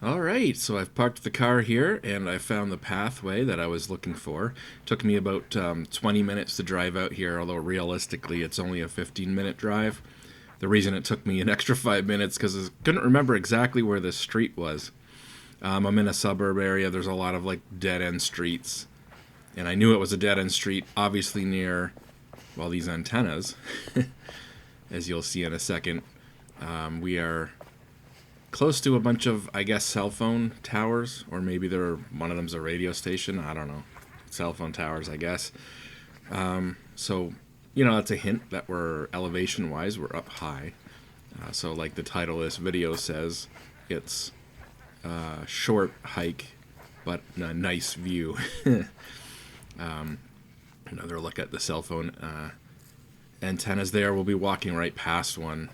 All right, so I've parked the car here and I found the pathway that I was looking for. Took me about 20 minutes to drive out here, although realistically it's only a 15-minute drive. The reason it took me an extra 5 minutes because I couldn't remember exactly where this street was. I'm in a suburb area. There's a lot of like dead end streets, and I knew it was a dead end street, obviously near, well, these antennas, as you'll see in a second. We are close to a bunch of, I guess, cell phone towers, or maybe one of them's a radio station. I don't know. Cell phone towers, I guess. So, that's a hint that we're elevation wise, we're up high. So, like the title of this video says, it's a short hike, but a nice view. Another look at the cell phone antennas there. We'll be walking right past one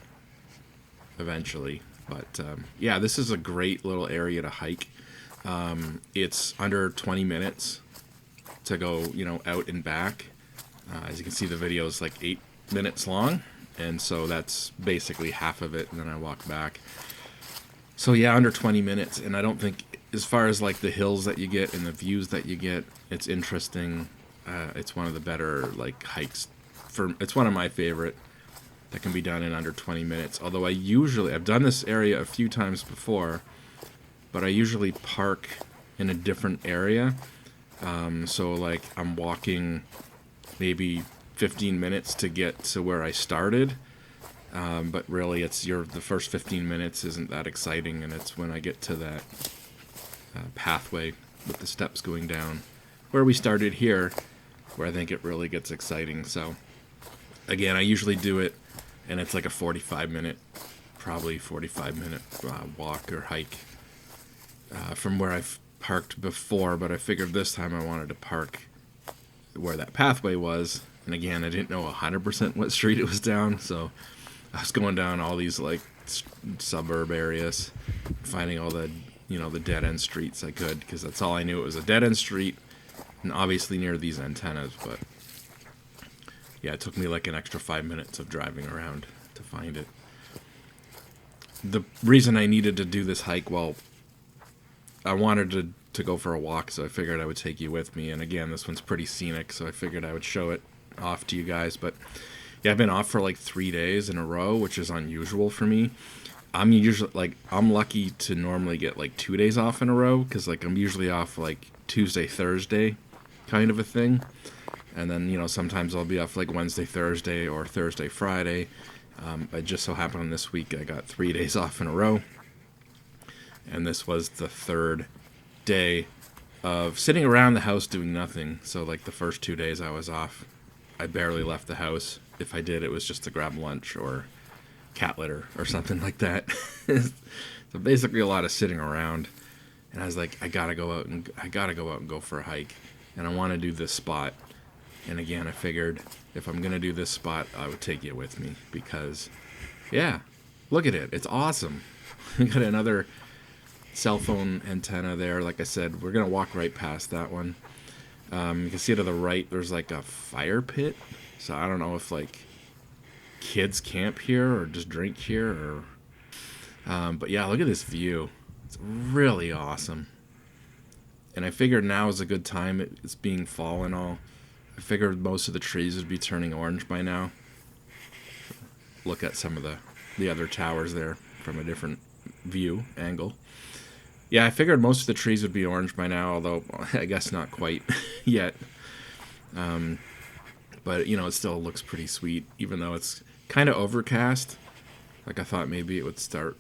eventually. But yeah, this is a great little area to hike. It's under 20 minutes to go, out and back. As you can see, the video is like 8 minutes long, and so that's basically half of it. And then I walk back. So yeah, under 20 minutes, and I don't think, as far as like the hills that you get and the views that you get, it's interesting. It's one of the better like hikes. It's one of my favorite that can be done in under 20 minutes. Although I've done this area a few times before, but I usually park in a different area. So like I'm walking maybe 15 minutes to get to where I started. But really the first 15 minutes isn't that exciting, and it's when I get to that pathway with the steps going down where we started here, where I think it really gets exciting. So again, I usually do it, and it's like a probably 45 minute walk or hike from where I've parked before, but I figured this time I wanted to park where that pathway was. And again, I didn't know 100% what street it was down, so I was going down all these like suburb areas, finding all the the dead end streets I could, because that's all I knew. It was a dead end street, and obviously near these antennas. But yeah, it took me like an extra 5 minutes of driving around to find it. The reason I needed to do this hike, well, I wanted to go for a walk, so I figured I would take you with me. And again, this one's pretty scenic, so I figured I would show it off to you guys. But yeah, I've been off for like 3 days in a row, which is unusual for me. I'm lucky to normally get like 2 days off in a row, because like I'm usually off like Tuesday, Thursday kind of a thing. And then, sometimes I'll be off like Wednesday, Thursday, or Thursday, Friday. It just so happened this week I got 3 days off in a row. And this was the third day of sitting around the house doing nothing. So like the first 2 days I was off, I barely left the house. If I did, it was just to grab lunch or cat litter or something like that. So basically a lot of sitting around. And I was like, I gotta go out and go for a hike. And I want to do this spot. And again, I figured if I'm going to do this spot, I would take you with me, because, yeah, look at it. It's awesome. We got another cell phone antenna there. Like I said, we're going to walk right past that one. You can see to the right, there's like a fire pit. So I don't know if like kids camp here or just drink here. But yeah, look at this view. It's really awesome. And I figured now is a good time. It's being fall and all. I figured most of the trees would be turning orange by now. Look at some of the other towers there from a different view angle. Yeah, I figured most of the trees would be orange by now, although I guess not quite yet. But, it still looks pretty sweet, even though it's kind of overcast. Like I thought maybe it would start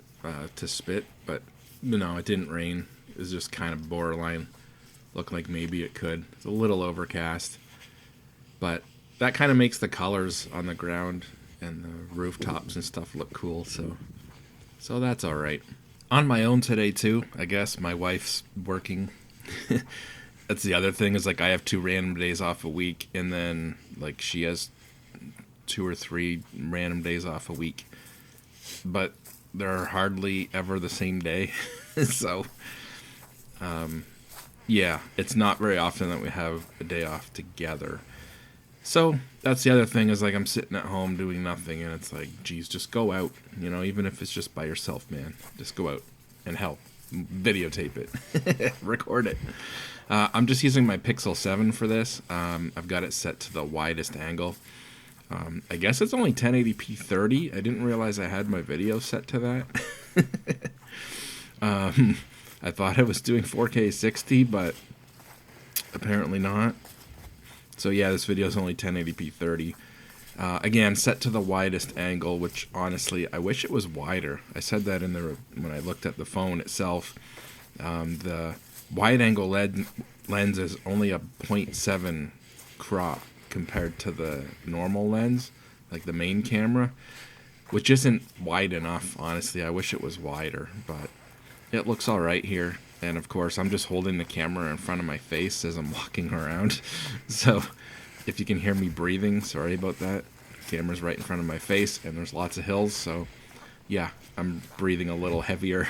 to spit, but no, it didn't rain. It was just kind of borderline. Looked like maybe it could. It's a little overcast. But that kind of makes the colors on the ground and the rooftops and stuff look cool, so that's all right. On my own today too, I guess. My wife's working. That's the other thing, is like I have 2 random days off a week, and then like she has 2 or 3 random days off a week, but they're hardly ever the same day. So yeah, it's not very often that we have a day off together. So that's the other thing, is like I'm sitting at home doing nothing, and it's like, geez, just go out, even if it's just by yourself, man. Just go out and help. videotape it, record it. I'm just using my Pixel 7 for this. I've got it set to the widest angle. I guess it's only 1080p 30. I didn't realize I had my video set to that. I thought I was doing 4K 60, but apparently not. So yeah, this video is only 1080p 30. Again, set to the widest angle, which honestly, I wish it was wider. I said that when I looked at the phone itself. The wide angle lens is only a 0.7 crop compared to the normal lens, like the main camera, which isn't wide enough, honestly. I wish it was wider, but it looks all right here. And of course, I'm just holding the camera in front of my face as I'm walking around. So if you can hear me breathing, sorry about that. The camera's right in front of my face, and there's lots of hills, so yeah, I'm breathing a little heavier.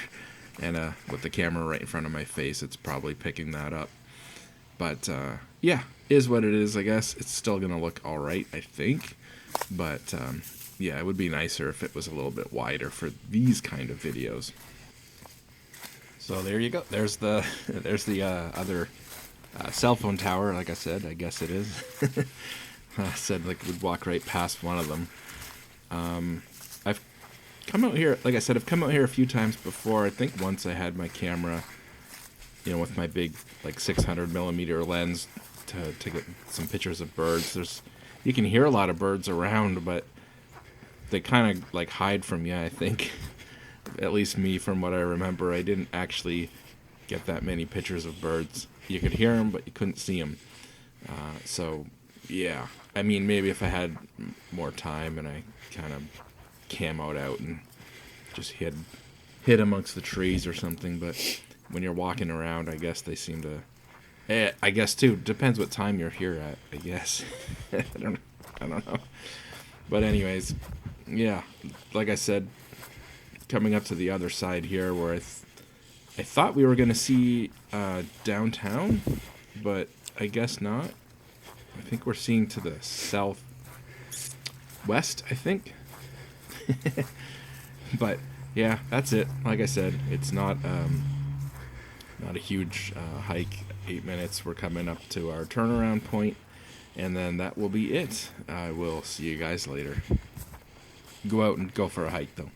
And with the camera right in front of my face, it's probably picking that up. But yeah, is what it is, I guess. It's still going to look all right, I think. But yeah, it would be nicer if it was a little bit wider for these kind of videos. So there you go. There's the other cell phone tower, like I said. I guess it is. I said like we'd walk right past one of them. I've come out here, like I said, I've come out here a few times before. I think once I had my camera, with my big like 600 millimeter lens to get some pictures of birds. You can hear a lot of birds around, but they kind of like hide from you, I think. At least me, from what I remember, I didn't actually get that many pictures of birds. You could hear them, but you couldn't see them. So yeah, I mean, maybe if I had more time and I kind of camoed out and just hid amongst the trees or something, but when you're walking around, I guess they seem to. I guess too, depends what time you're here at, I guess. I don't know. But anyways, yeah, like I said, coming up to the other side here where I thought we were going to see downtown, but I guess not. I think we're seeing to the southwest, I think. But yeah, that's it. Like I said, it's not a huge hike. 8 minutes. We're coming up to our turnaround point, and then that will be it. I will see you guys later. Go out and go for a hike, though.